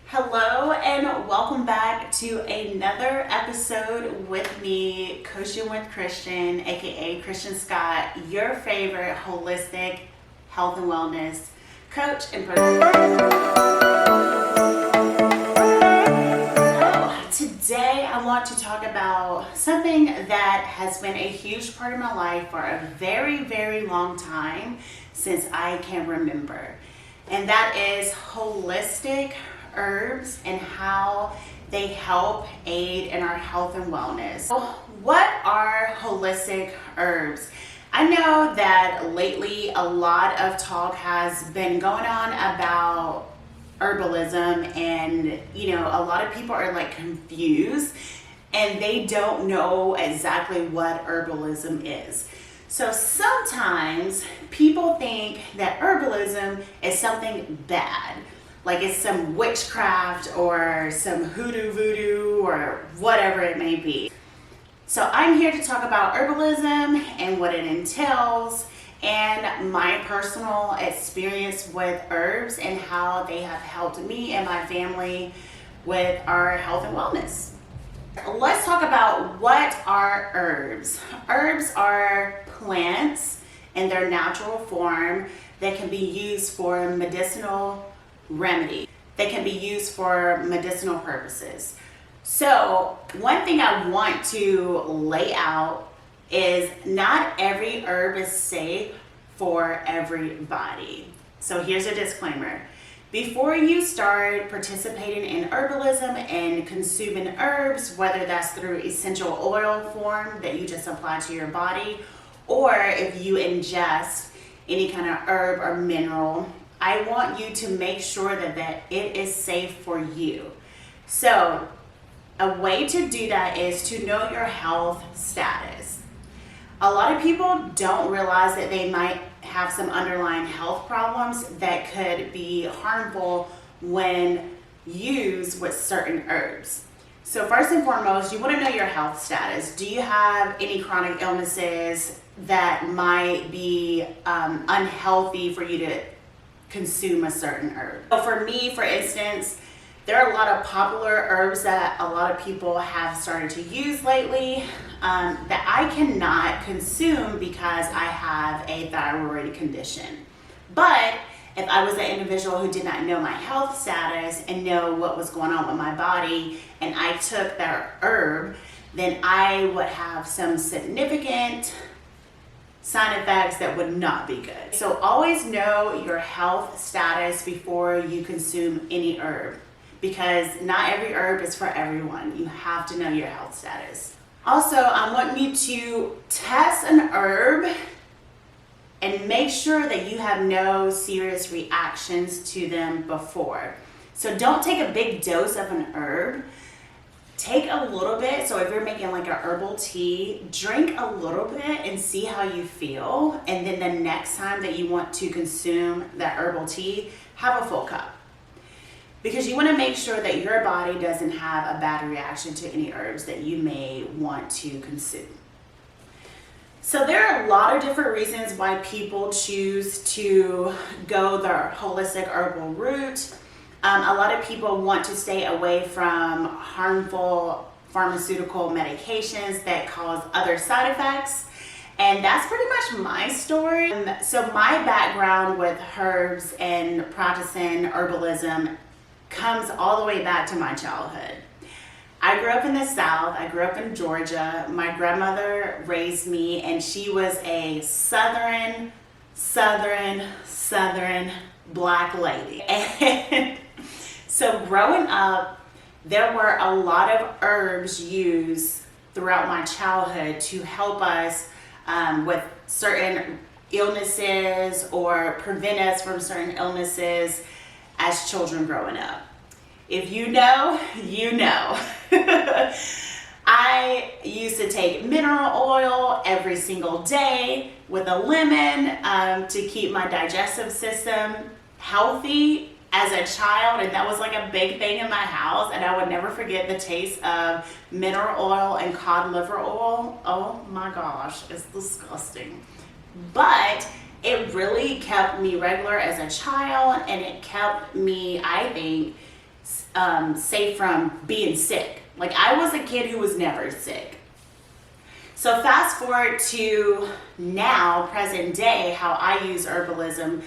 Hello and welcome back to another episode with me, Coaching with Christian, aka Christian Scott, your favorite holistic health and wellness coach and person. So today I want to talk about something that has been a huge part of my life for a very, very long time since I can remember. And that is holistic herbs and how they help aid in our health and wellness. So what are holistic herbs? I know that lately a lot of talk has been going on about herbalism, and a lot of people are like confused and they don't know exactly what herbalism is. So sometimes people think that herbalism is something bad, like it's some witchcraft or some hoodoo voodoo or whatever it may be. So I'm here to talk about herbalism and what it entails and my personal experience with herbs and how they have helped me and my family with our health and wellness. Let's talk about what are herbs. Herbs are plants in their natural form that can be used for medicinal remedy. They can be used for medicinal purposes. So one thing I want to lay out is not every herb is safe for everybody. So here's a disclaimer. Before you start participating in herbalism and consuming herbs, whether that's through essential oil form that you just apply to your body, or if you ingest any kind of herb or mineral, I want you to make sure that it is safe for you. So a way to do that is to know your health status. A lot of people don't realize that they might have some underlying health problems that could be harmful when used with certain herbs. So first and foremost, you want to know your health status. Do you have any chronic illnesses that might be unhealthy for you to consume a certain herb? So for me, for instance, there are a lot of popular herbs that a lot of people have started to use lately that I cannot consume because I have a thyroid condition. But if I was an individual who did not know my health status and know what was going on with my body and I took that herb, then I would have some significant side effects that would not be good. So always know your health status before you consume any herb, because not every herb is for everyone. You have to know your health status. Also, I want you to test an herb and make sure that you have no serious reactions to them before. So don't take a big dose of an herb. Take a little bit. So if you're making like a herbal tea, drink a little bit and see how you feel. And then the next time that you want to consume that herbal tea, have a full cup. Because you want to make sure that your body doesn't have a bad reaction to any herbs that you may want to consume. So there are a lot of different reasons why people choose to go the holistic herbal route. A lot of people want to stay away from harmful pharmaceutical medications that cause other side effects. And that's pretty much my story. So my background with herbs and practicing herbalism comes all the way back to my childhood. I grew up in the South. I grew up in Georgia. My grandmother raised me, and she was a southern black lady. And so growing up, there were a lot of herbs used throughout my childhood to help us with certain illnesses or prevent us from certain illnesses as children growing up. If you know, you know. I used to take mineral oil every single day with a lemon to keep my digestive system healthy as a child, and that was like a big thing in my house, and I would never forget the taste of mineral oil and cod liver oil. Oh my gosh, it's disgusting. But it really kept me regular as a child, and it kept me, I think, safe from being sick. Like, I was a kid who was never sick. So fast forward to now, present day, how I use herbalism.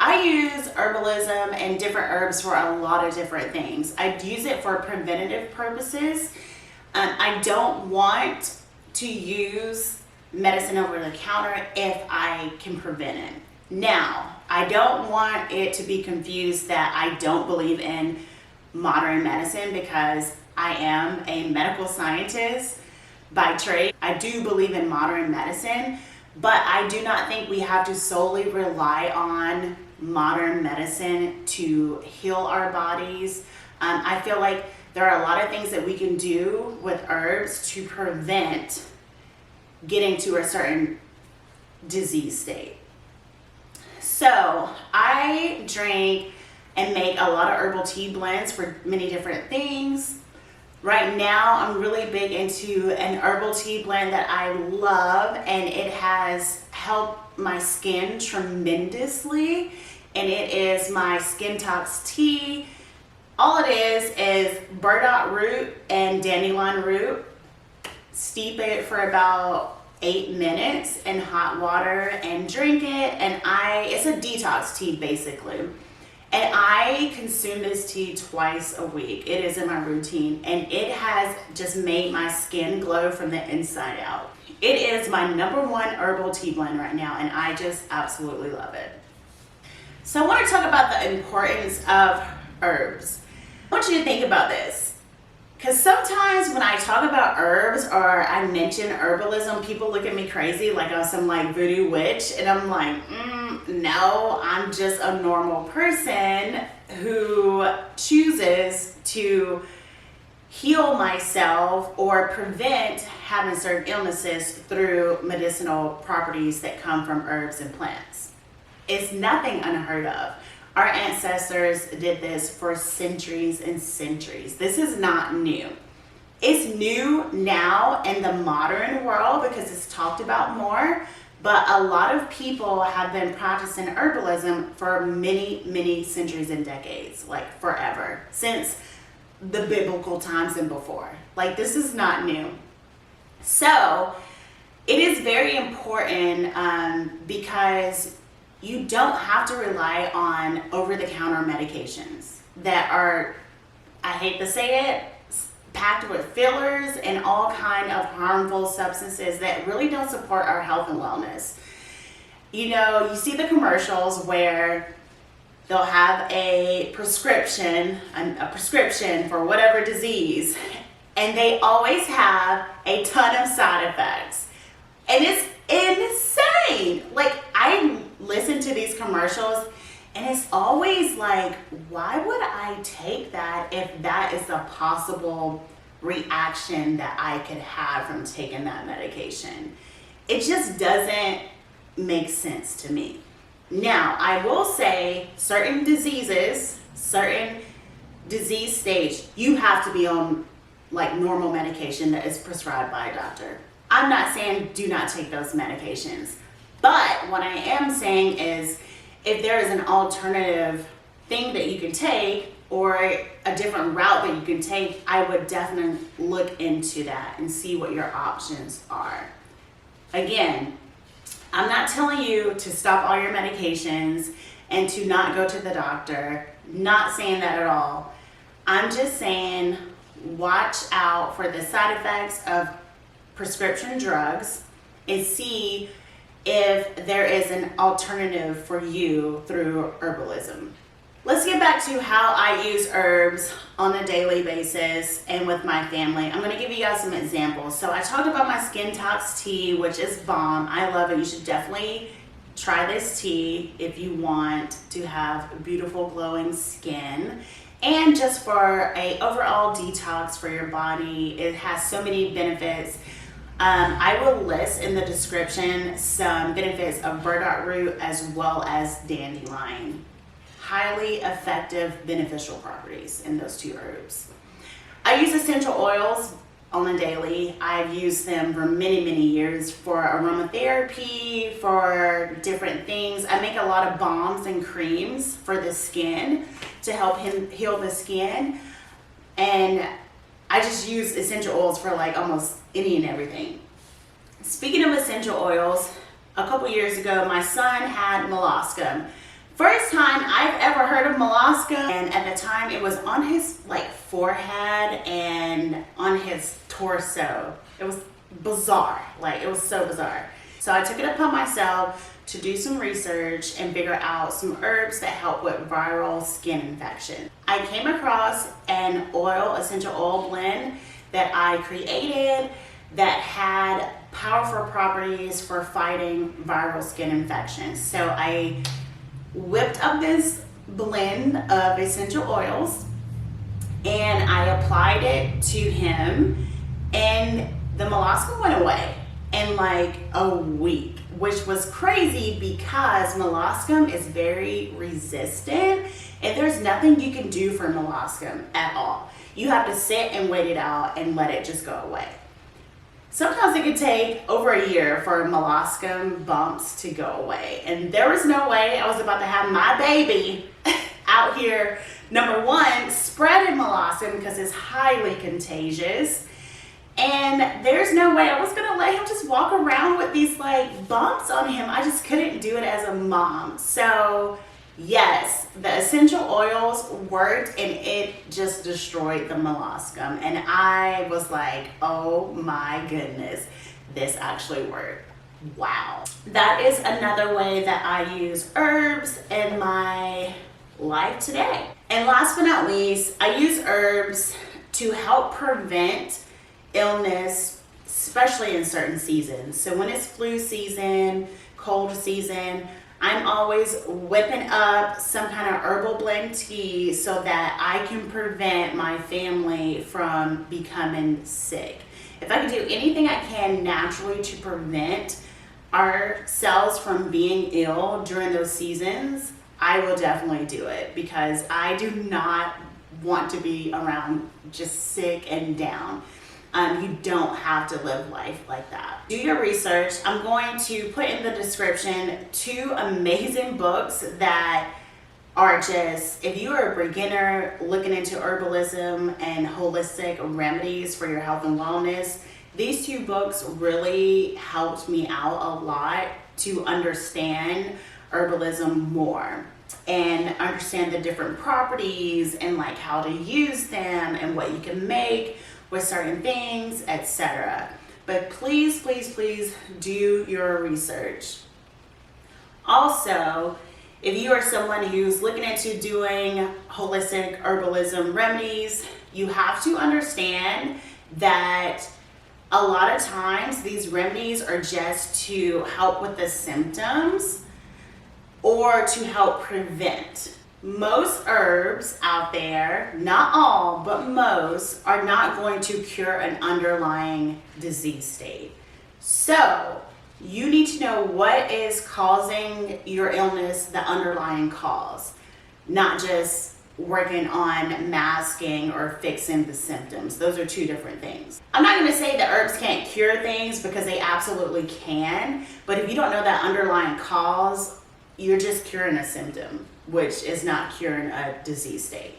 I use herbalism and different herbs for a lot of different things. I use it for preventative purposes. I don't want to use medicine over the counter if I can prevent it. Now, I don't want it to be confused that I don't believe in modern medicine, because I am a medical scientist by trade. I do believe in modern medicine, but I do not think we have to solely rely on modern medicine to heal our bodies. I feel like there are a lot of things that we can do with herbs to prevent getting to a certain disease state. So I drink and make a lot of herbal tea blends for many different things. Right now, I'm really big into an herbal tea blend that I love, and it has helped my skin tremendously, and it is my Skin Tox tea. All it is burdock root and dandelion root. Steep it for about 8 minutes in hot water and drink it, and it's a detox tea basically. And I consume this tea twice a week. It is in my routine, and it has just made my skin glow from the inside out. It is my #1 herbal tea blend right now, and I just absolutely love it. So I want to talk about the importance of herbs. I want you to think about this, because sometimes when I talk about herbs or I mention herbalism, people look at me crazy like I'm some like voodoo witch, and I'm like, no, I'm just a normal person who chooses to heal myself or prevent having certain illnesses through medicinal properties that come from herbs and plants. It's nothing unheard of. Our ancestors did this for centuries and centuries. This is not new. It's new now in the modern world because it's talked about more, but a lot of people have been practicing herbalism for many, many centuries and decades, like forever, since the biblical times and before. Like, this is not new. So it is very important because you don't have to rely on over-the-counter medications that are, I hate to say it, packed with fillers and all kind of harmful substances that really don't support our health and wellness. You know, you see the commercials where they'll have a prescription for whatever disease, and they always have a ton of side effects. And it's insane. Like, I listen to these commercials, and it's always like, why would I take that if that is a possible reaction that I could have from taking that medication? It just doesn't make sense to me. Now, I will say certain diseases, certain disease stage, you have to be on like normal medication that is prescribed by a doctor. I'm not saying do not take those medications, but what I am saying is if there is an alternative thing that you can take or a different route that you can take, I would definitely look into that and see what your options are. Again, I'm not telling you to stop all your medications and to not go to the doctor. Not saying that at all. I'm just saying watch out for the side effects of prescription drugs and see if there is an alternative for you through herbalism. Let's get back to how I use herbs on a daily basis and with my family. I'm gonna give you guys some examples. So I talked about my Skin Tox tea, which is bomb. I love it. You should definitely try this tea if you want to have beautiful glowing skin. And just for a overall detox for your body. It has so many benefits. I will list in the description some benefits of burdock root as well as dandelion. Highly effective beneficial properties in those two herbs. I use essential oils on a daily. I've used them for many, many years for aromatherapy, for different things. I make a lot of balms and creams for the skin to help heal the skin. And I just use essential oils for like almost any and everything. Speaking of essential oils, a couple years ago, my son had molluscum. First time I've ever heard of molluscum, and at the time it was on his like forehead and on his torso. It was bizarre, like it was so bizarre. So I took it upon myself to do some research and figure out some herbs that help with viral skin infection. I came across an essential oil blend that I created that had powerful properties for fighting viral skin infections. So I whipped up this blend of essential oils and I applied it to him, and the molluscum went away in like a week, which was crazy because molluscum is very resistant and there's nothing you can do for molluscum at all. You have to sit and wait it out and let it just go away. Sometimes it could take over a year for molluscum bumps to go away. And there was no way I was about to have my baby out here, number one, spreading molluscum because it's highly contagious. And there's no way I was gonna let him just walk around with these like bumps on him. I just couldn't do it as a mom. So yes, the essential oils worked and it just destroyed the molluscum. And I was like, oh my goodness, this actually worked. Wow. That is another way that I use herbs in my life today. And last but not least, I use herbs to help prevent illness, especially in certain seasons. So when it's flu season, cold season, I'm always whipping up some kind of herbal blend tea so that I can prevent my family from becoming sick. If I can do anything I can naturally to prevent ourselves from being ill during those seasons, I will definitely do it because I do not want to be around just sick and down. You don't have to live life like that. Do your research. I'm going to put in the description 2 amazing books that are just, if you are a beginner looking into herbalism and holistic remedies for your health and wellness, these 2 books really helped me out a lot to understand herbalism more and understand the different properties and like how to use them and what you can make with certain things, etc. But please, please, please do your research. Also, if you are someone who's looking into doing holistic herbalism remedies, you have to understand that a lot of times these remedies are just to help with the symptoms or to help prevent. Most herbs out there, not all, but most, are not going to cure an underlying disease state. So you need to know what is causing your illness, the underlying cause, not just working on masking or fixing the symptoms. Those are 2 different things. I'm not going to say that herbs can't cure things because they absolutely can, but if you don't know that underlying cause, you're just curing a symptom, which is not curing a disease state.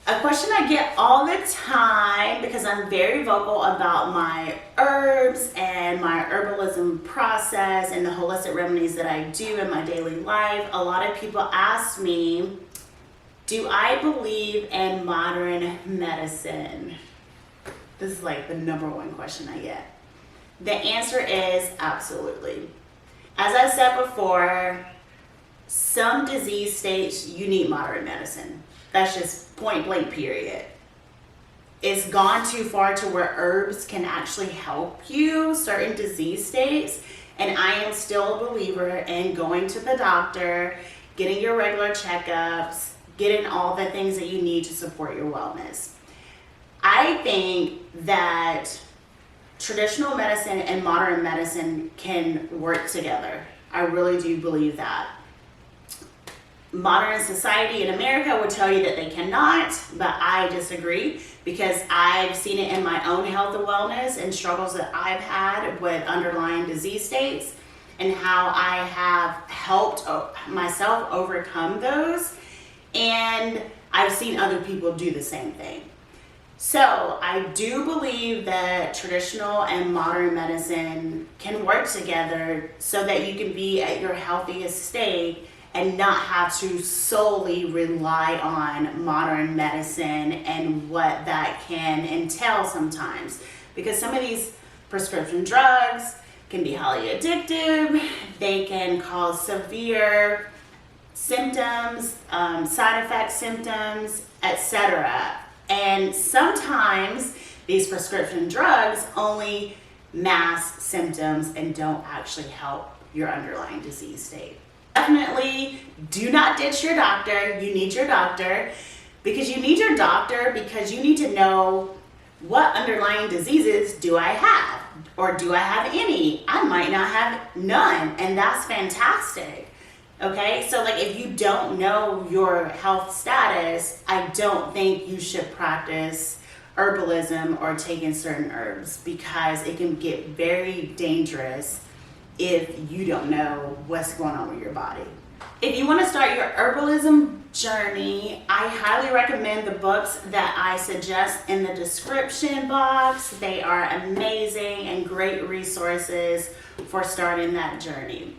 A question I get all the time, because I'm very vocal about my herbs and my herbalism process and the holistic remedies that I do in my daily life, a lot of people ask me, do I believe in modern medicine? This is like the number 1 question I get. The answer is absolutely. As I said before, some disease states you need modern medicine. That's just point blank period. It's gone too far to where herbs can actually help you certain disease states, and I am still a believer in going to the doctor, getting your regular checkups, getting all the things that you need to support your wellness. I think that traditional medicine and modern medicine can work together. I really do believe that. Modern society in America would tell you that they cannot, but I disagree because I've seen it in my own health and wellness and struggles that I've had with underlying disease states and how I have helped myself overcome those, and I've seen other people do the same thing. So I do believe that traditional and modern medicine can work together so that you can be at your healthiest state and not have to solely rely on modern medicine and what that can entail sometimes. Because some of these prescription drugs can be highly addictive, they can cause severe symptoms, side effect symptoms, etc. And sometimes these prescription drugs only mask symptoms and don't actually help your underlying disease state. Definitely do not ditch your doctor. You need your doctor because you need your doctor because you need to know what underlying diseases do I have, or do I have any? I might not have none, and that's fantastic. Okay, so like if you don't know your health status, I don't think you should practice herbalism or take in certain herbs because it can get very dangerous if you don't know what's going on with your body. If you want to start your herbalism journey, I highly recommend the books that I suggest in the description box. They are amazing and great resources for starting that journey.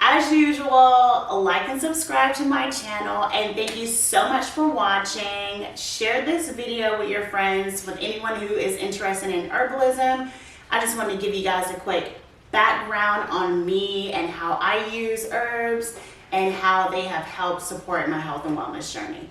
As usual, like and subscribe to my channel, and thank you so much for watching. Share this video with your friends, with anyone who is interested in herbalism. I just want to give you guys a quick background on me and how I use herbs and how they have helped support my health and wellness journey.